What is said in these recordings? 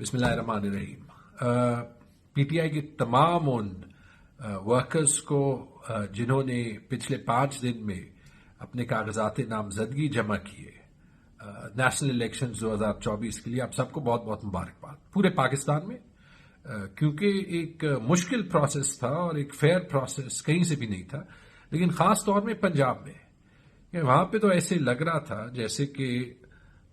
بسم اللہ الرحمن الرحیم۔ پی ٹی آئی کے تمام ان ورکرز کو جنہوں نے پچھلے 5 دن میں اپنے کاغذات نامزدگی جمع کیے نیشنل الیکشنز 2024 کے لیے، آپ سب کو بہت بہت مبارکباد پورے پاکستان میں، کیونکہ ایک مشکل پروسیس تھا اور ایک فیئر پروسیس کہیں سے بھی نہیں تھا، لیکن خاص طور میں پنجاب میں وہاں پہ تو ایسے لگ رہا تھا جیسے کہ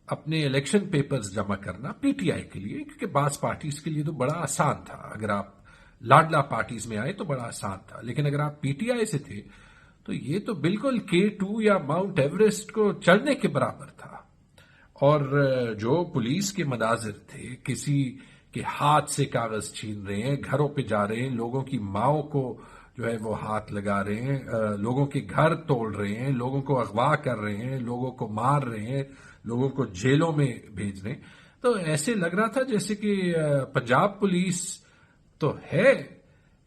اپنے الیکشن پیپرز جمع کرنا پی ٹی آئی کے لیے، کیونکہ بعض پارٹیز کے لیے تو بڑا آسان تھا، اگر آپ لاڈلا پارٹیز میں آئے تو بڑا آسان تھا، لیکن اگر آپ پی ٹی آئی سے تھے تو یہ تو بالکل K2 یا ماؤنٹ ایوریسٹ کو چڑھنے کے برابر تھا۔ اور جو پولیس کے مناظر تھے، کسی کے ہاتھ سے کاغذ چھین رہے ہیں، گھروں پہ جا رہے ہیں، لوگوں کی ماؤں کو جو ہے وہ ہاتھ لگا رہے ہیں، لوگوں کے گھر توڑ رہے ہیں، لوگوں کو اغوا کر رہے ہیں، لوگوں کو مار رہے ہیں، لوگوں کو جیلوں میں بھیج رہے ہیں، تو ایسے لگ رہا تھا جیسے کہ پنجاب پولیس تو ہے،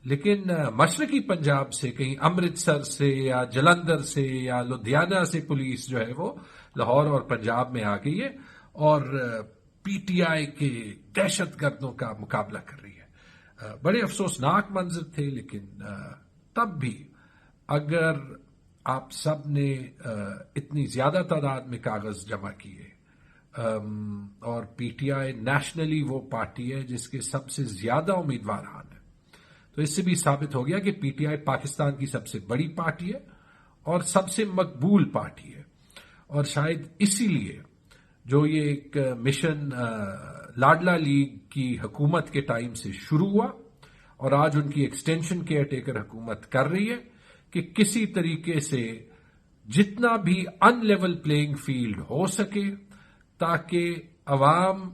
لیکن مشرقی پنجاب سے کہیں امرتسر سے یا جلندھر سے یا لدھیانہ سے پولیس جو ہے وہ لاہور اور پنجاب میں آ گئی ہے اور پی ٹی آئی کے دہشت گردوں کا مقابلہ کر رہی ہے۔ بڑے افسوسناک منظر تھے، لیکن تب بھی اگر آپ سب نے اتنی زیادہ تعداد میں کاغذ جمع کیے اور پی ٹی آئی نیشنلی وہ پارٹی ہے جس کے سب سے زیادہ امیدواران ہیں، تو اس سے بھی ثابت ہو گیا کہ پی ٹی آئی پاکستان کی سب سے بڑی پارٹی ہے اور سب سے مقبول پارٹی ہے، اور شاید اسی لیے جو یہ ایک مشن لاڈلا لیگ کی حکومت کے ٹائم سے شروع ہوا اور آج ان کی ایکسٹینشن کیئر ٹیکر حکومت کر رہی ہے کہ کسی طریقے سے جتنا بھی ان لیول پلینگ فیلڈ ہو سکے تاکہ عوام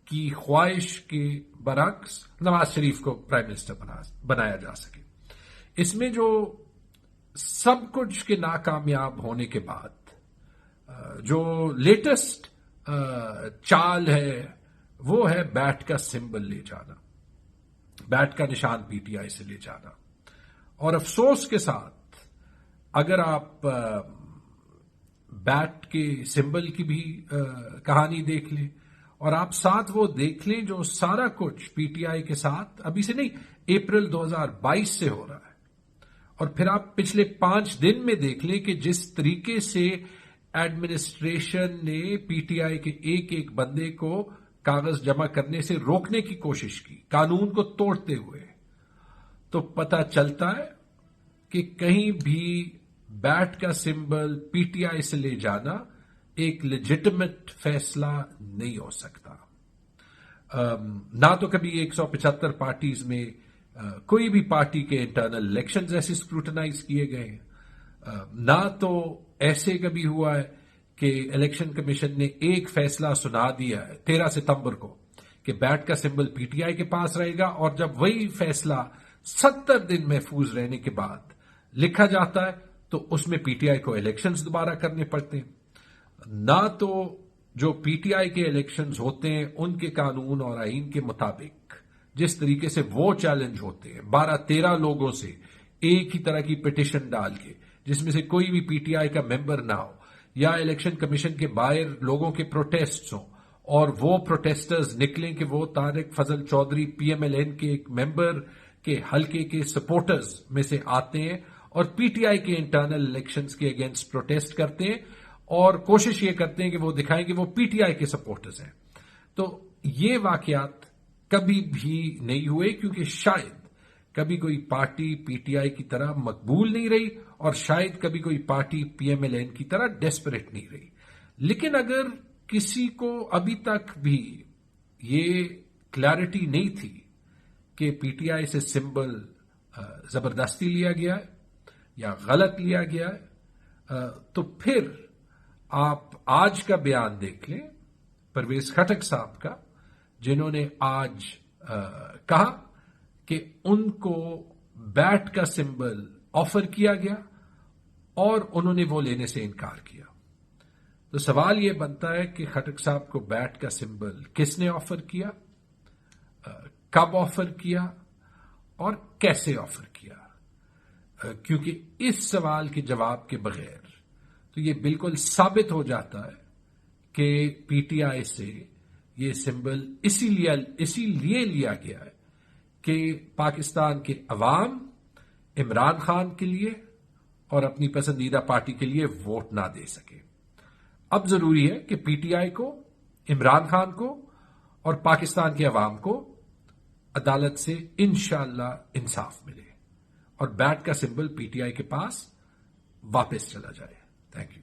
کی خواہش کے برعکس نواز شریف کو پرائم منسٹر بنایا جا سکے۔ اس میں جو سب کچھ کے ناکامیاب ہونے کے بعد جو لیٹسٹ چال ہے وہ ہے بیٹ کا سمبل لے جانا، بیٹ کا نشان پی ٹی آئی سے لے جانا، اور افسوس کے ساتھ اگر آپ بیٹ کے سمبل کی بھی کہانی دیکھ لیں اور آپ ساتھ وہ دیکھ لیں جو سارا کچھ پی ٹی آئی کے ساتھ ابھی سے نہیں اپریل 2022 سے ہو رہا ہے، اور پھر آپ پچھلے 5 دن میں دیکھ لیں کہ جس طریقے سے ایڈمنسٹریشن نے پی ٹی آئی کے ایک ایک بندے کو کاغذ جمع کرنے سے روکنے کی کوشش کی قانون کو توڑتے ہوئے، تو پتہ چلتا ہے کہ کہیں بھی بیٹ کا سمبل پی ٹی آئی سے لے جانا ایک لیجٹمیٹ فیصلہ نہیں ہو سکتا۔ نہ تو کبھی 175 پارٹیز میں کوئی بھی پارٹی کے انٹرنل الیکشنز ایسے اسکروٹنائز کیے گئے ہیں، نہ تو ایسے کبھی ہوا ہے کہ الیکشن کمیشن نے ایک فیصلہ سنا دیا ہے 13 ستمبر کو کہ بیٹ کا سمبل پی ٹی آئی کے پاس رہے گا، اور جب وہی فیصلہ 70 دن محفوظ رہنے کے بعد لکھا جاتا ہے تو اس میں پی ٹی آئی کو الیکشنز دوبارہ کرنے پڑتے ہیں۔ نہ تو جو پی ٹی آئی کے الیکشنز ہوتے ہیں ان کے قانون اور آئین کے مطابق جس طریقے سے وہ چیلنج ہوتے ہیں 12-13 لوگوں سے ایک ہی طرح کی پٹیشن ڈال کے، جس میں سے کوئی بھی پی ٹی آئی کا ممبر نہ ہو، یا الیکشن کمیشن کے باہر لوگوں کے پروٹیسٹس ہوں اور وہ پروٹیسٹرز نکلیں کہ وہ Tariq Fazal Chaudhry P M L N کے ایک ممبر کے حلقے کے سپورٹرز میں سے آتے ہیں اور پی ٹی آئی کے انٹرنل الیکشنز کے اگینسٹ پروٹیسٹ کرتے ہیں اور کوشش یہ کرتے ہیں کہ وہ دکھائیں کہ وہ پی ٹی آئی کے سپورٹرز ہیں، تو یہ واقعات کبھی بھی نہیں ہوئے، کیونکہ شاید کبھی کوئی پارٹی پی ٹی آئی کی طرح مقبول نہیں رہی اور شاید کبھی کوئی party P M L N کی طرح ڈیسپریٹ نہیں رہی۔ لیکن اگر کسی کو ابھی تک بھی یہ کلیئرٹی نہیں تھی کہ پی ٹی آئی سے سمبل زبردستی لیا گیا ہے یا غلط لیا گیا ہے، تو پھر آپ آج کا بیان دیکھ لیں پرویز خٹک صاحب کا، جنہوں نے آج کہا کہ ان کو بیٹ کا سمبل آفر کیا گیا اور انہوں نے وہ لینے سے انکار کیا۔ تو سوال یہ بنتا ہے کہ خٹک صاحب کو بیٹ کا سمبل کس نے آفر کیا، کب آفر کیا اور کیسے آفر کیا، کیونکہ اس سوال کے جواب کے بغیر تو یہ بالکل ثابت ہو جاتا ہے کہ پی ٹی آئی سے یہ سمبل اسی لیے لیا گیا ہے کہ پاکستان کے عوام عمران خان کے لیے اور اپنی پسندیدہ پارٹی کے لیے ووٹ نہ دے سکے. اب ضروری ہے کہ پی ٹی آئی کو، عمران خان کو اور پاکستان کے عوام کو عدالت سے انشاءاللہ انصاف ملے اور بیٹ کا سمبل پی ٹی آئی کے پاس واپس چلا جائے. Thank you.